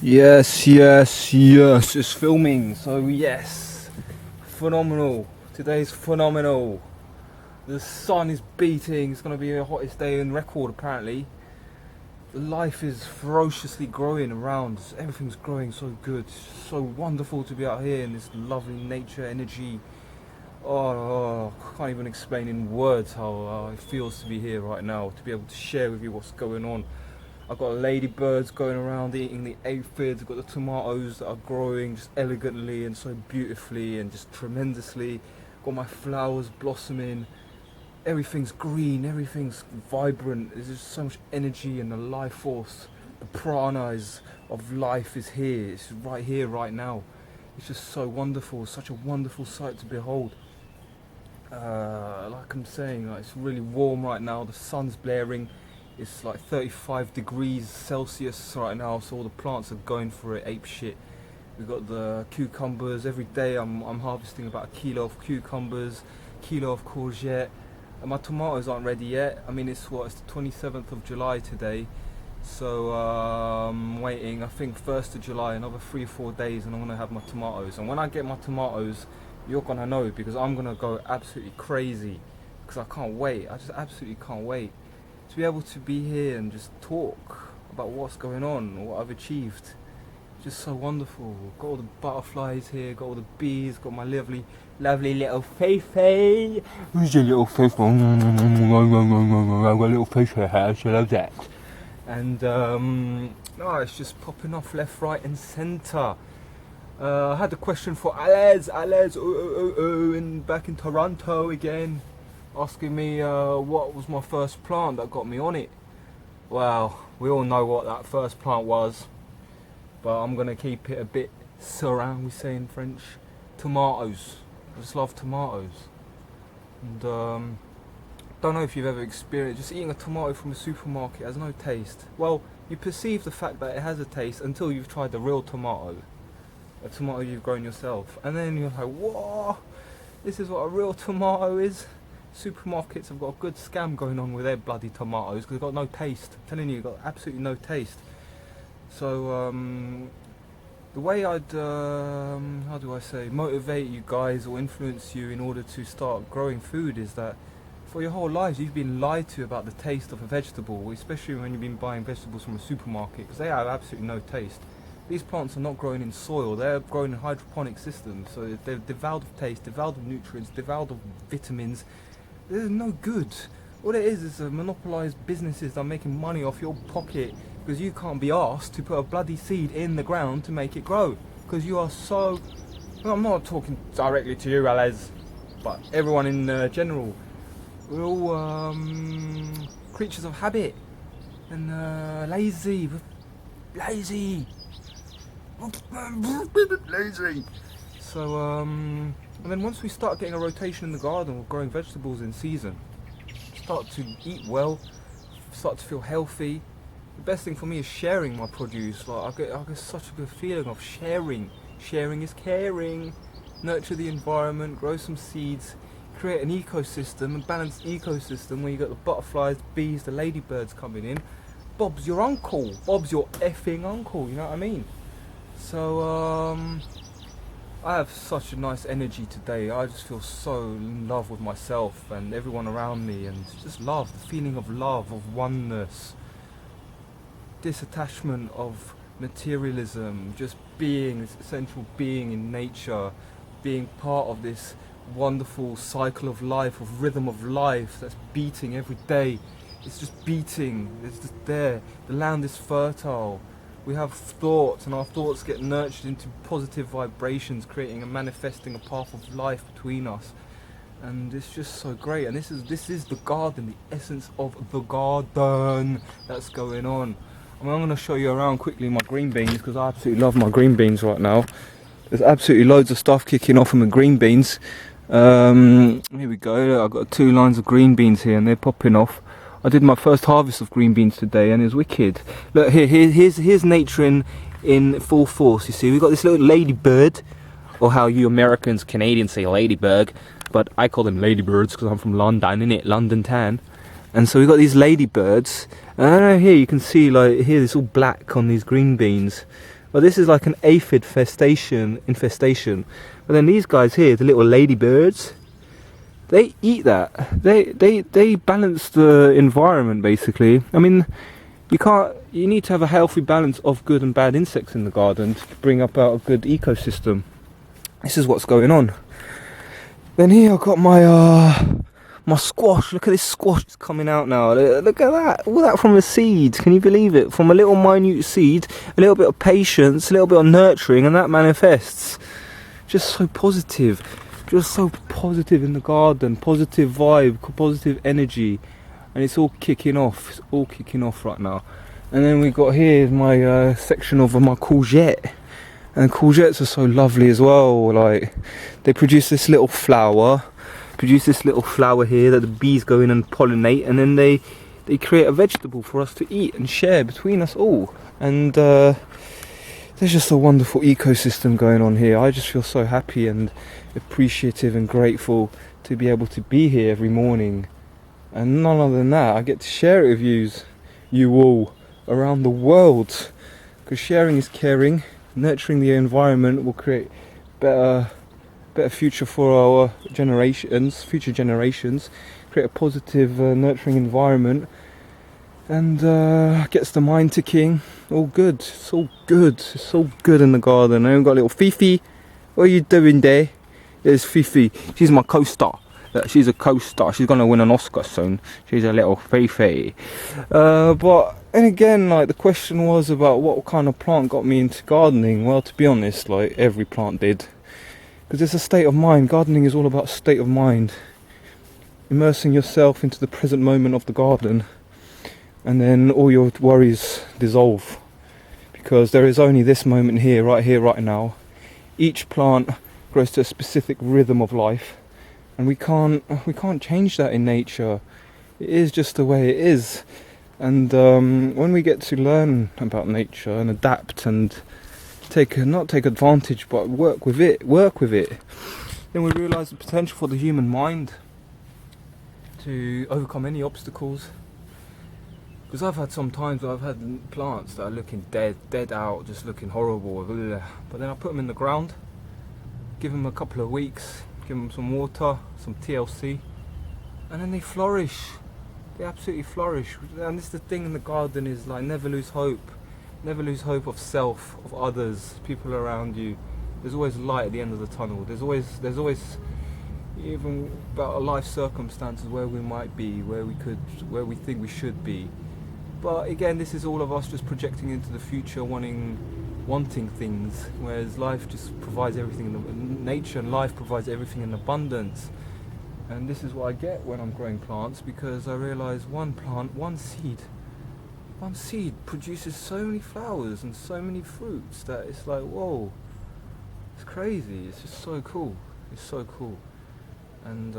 Yes, yes, yes, it's filming. So yes, phenomenal. Today's phenomenal. The sun is beating. It's going to be the hottest day in record apparently. The life is ferociously growing around. Everything's growing so good. It's so wonderful to be out here in this lovely nature energy. I can't even explain in words how it feels to be here right now, to be able to share with you what's going on. I've got ladybirds going around eating the aphids. I've got the tomatoes that are growing just elegantly and so beautifully and just tremendously. Got my flowers blossoming. Everything's green, everything's vibrant. There's just so much energy and the life force. The pranas of life is here. It's right here, right now. It's just so wonderful. Such a wonderful sight to behold. Like I'm saying, it's really warm right now. The sun's blaring. It's like 35 degrees Celsius right now, so all the plants are going for it ape shit. We've got the cucumbers. Every day I'm harvesting about a kilo of cucumbers, kilo of courgette. And my tomatoes aren't ready yet. I mean, it's the 27th of July today, so I'm waiting. I think 1st of July, another 3-4 days, and I'm gonna have my tomatoes. And when I get my tomatoes, you're gonna know, because I'm gonna go absolutely crazy, because I can't wait. I just absolutely can't wait to be able to be here and just talk about what's going on, what I've achieved. Just so wonderful. Got all the butterflies here, got all the bees, got my lovely little Feifei. Who's your little Feifei? I've got a little Feifei here, she loves that. And it's just popping off left, right and centre. I had a question for Alez, back in Toronto again, asking me what was my first plant that got me on it. Well, we all know what that first plant was, but I'm gonna keep it a bit serein, we say in French. Tomatoes. I just love tomatoes. And don't know if you've ever experienced just eating a tomato from a supermarket. It has no taste. Well, you perceive the fact that it has a taste until you've tried the real tomato, a tomato you've grown yourself, and then you're like, whoa, this is what a real tomato is. Supermarkets have got a good scam going on with their bloody tomatoes because they've got no taste. I'm telling you, they've got absolutely no taste. So the way I'd how do I say, motivate you guys or influence you in order to start growing food is that for your whole lives you've been lied to about the taste of a vegetable, especially when you've been buying vegetables from a supermarket, because they have absolutely no taste. These plants are not growing in soil, they're growing in hydroponic systems, so they're devoid of taste, devoid of nutrients, devoid of vitamins. They're no good. All it is monopolised businesses that are making money off your pocket, because you can't be asked to put a bloody seed in the ground to make it grow, because you are so... Well, I'm not talking directly to you, Alez, but everyone in general. We're all creatures of habit and lazy. So and then once we start getting a rotation in the garden, we're growing vegetables in season, start to eat well, start to feel healthy. The best thing for me is sharing my produce. Like I get such a good feeling of sharing. Sharing is caring. Nurture the environment, grow some seeds, create an ecosystem, a balanced ecosystem where you got the butterflies, the bees, the ladybirds coming in. Bob's your uncle. Bob's your effing uncle, you know what I mean? So I have such a nice energy today. I just feel so in love with myself and everyone around me, and just love, the feeling of love, of oneness, disattachment of materialism, just being, this essential being in nature, being part of this wonderful cycle of life, of rhythm of life that's beating every day. It's just beating, it's just there. The land is fertile. We have thoughts, and our thoughts get nurtured into positive vibrations, creating and manifesting a path of life between us. And it's just so great. And this is the garden, the essence of the garden that's going on. I mean, I'm going to show you around quickly my green beans, because I absolutely love my green beans right now. There's absolutely loads of stuff kicking off from the green beans. Here we go. I've got 2 lines of green beans here, and they're popping off. I did my first harvest of green beans today, and it was wicked. Look, here's nature in full force. You see, we've got this little ladybird, or how you Americans, Canadians say ladybug, but I call them ladybirds because I'm from London, innit? London tan. And so we've got these ladybirds, and I don't know, here you can see, like, here it's all black on these green beans. But this is like an aphid infestation. But then these guys here, the little ladybirds, they eat that. They balance the environment basically. I mean, you need to have a healthy balance of good and bad insects in the garden to bring about a good ecosystem. This is what's going on. Then here I've got my squash. Look at this squash, it's coming out now. Look at that, all that from a seed. Can you believe it? From a little minute seed, a little bit of patience, a little bit of nurturing, and that manifests. Just so positive, just so positive in the garden, positive vibe, positive energy, and it's all kicking off. It's all kicking off right now. And then we got here my section of my courgette. And courgettes are so lovely as well. Like, they produce this little flower here that the bees go in and pollinate, and then they create a vegetable for us to eat and share between us all. And there's just a wonderful ecosystem going on here. I just feel so happy and appreciative and grateful to be able to be here every morning. And none other than that, I get to share it with you all around the world, because sharing is caring. Nurturing the environment will create better future for our future generations, create a positive nurturing environment, and gets the mind ticking. All good. It's all good. It's all good in the garden. I even got a little Fifi. What are you doing there? There's Fifi. She's my co-star. She's a co-star. She's gonna win an Oscar soon. She's a little Fifi. And again, like, the question was about what kind of plant got me into gardening. Well, to be honest, like, every plant did, because it's a state of mind. Gardening is all about state of mind, immersing yourself into the present moment of the garden, and then all your worries dissolve, because there is only this moment here, right now. Each plant grows to a specific rhythm of life, and we can't change that in nature. It is just the way it is. And when we get to learn about nature and adapt and not take advantage but work with it, then we realise the potential for the human mind to overcome any obstacles. Because I've had some times where I've had plants that are looking dead out, just looking horrible, but then I put them in the ground, give them a couple of weeks, give them some water, some TLC, and then they flourish. They absolutely flourish. And this is the thing in the garden, is like, never lose hope. Never lose hope of self, of others, people around you. There's always light at the end of the tunnel. There's always even about life circumstances where we might be, where we think we should be. But again, this is all of us just projecting into the future, wanting things, whereas life just provides everything. Nature and life provides everything in abundance. And this is what I get when I'm growing plants, because I realise one plant, one seed produces so many flowers and so many fruits that it's like, whoa, it's crazy. It's just so cool. It's so cool. And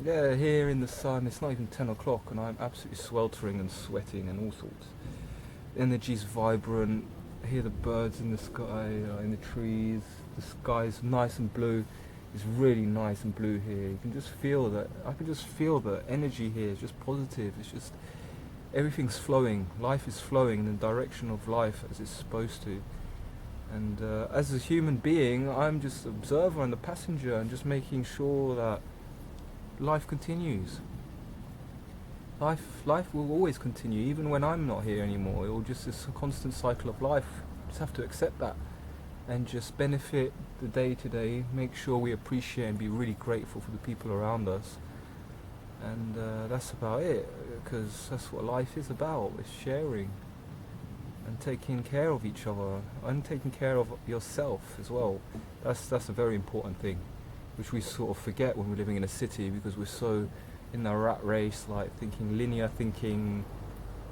yeah, here in the sun, it's not even 10 o'clock and I'm absolutely sweltering and sweating and all sorts. The energy's vibrant. I hear the birds in the sky, in the trees. The sky's nice and blue. It's really nice and blue here. You can just feel that. I can just feel the energy here. It's just positive. It's just everything's flowing. Life is flowing in the direction of life as it's supposed to. And as a human being, I'm just the observer and the passenger, and just making sure that life continues. Life will always continue, even when I'm not here anymore. It will just, it's a constant cycle of life. Just have to accept that and just benefit the day to day. Make sure we appreciate and be really grateful for the people around us. And that's about it, because that's what life is about. It's sharing and taking care of each other and taking care of yourself as well. That's a very important thing, which we sort of forget when we're living in a city, because we're so in the rat race, like linear thinking,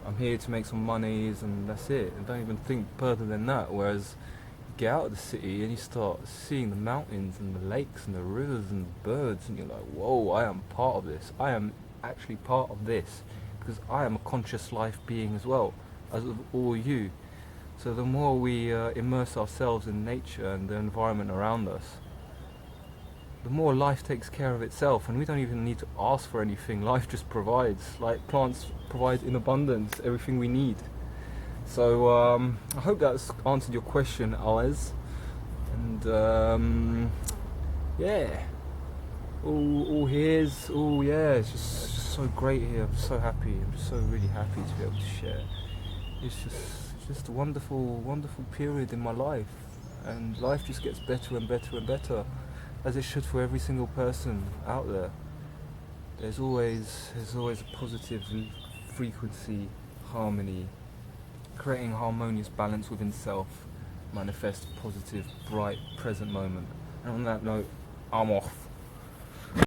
I'm here to make some monies and that's it, and don't even think further than that. Whereas you get out of the city and you start seeing the mountains and the lakes and the rivers and the birds, and you're like, whoa, I am part of this. I am actually part of this, because I am a conscious life being as well as all you. So the more we immerse ourselves in nature and the environment around us, the more life takes care of itself, and we don't even need to ask for anything. Life just provides. Like plants provide in abundance everything we need. So I hope that's answered your question, Alice. And yeah, all here's all yeah. It's just so great here. I'm so happy. I'm just so really happy to be able to share. It's just a wonderful, wonderful period in my life, and life just gets better and better and better, as it should for every single person out there. There's always a positive frequency, harmony, creating harmonious balance within self, manifest positive, bright, present moment. And on that note, I'm off.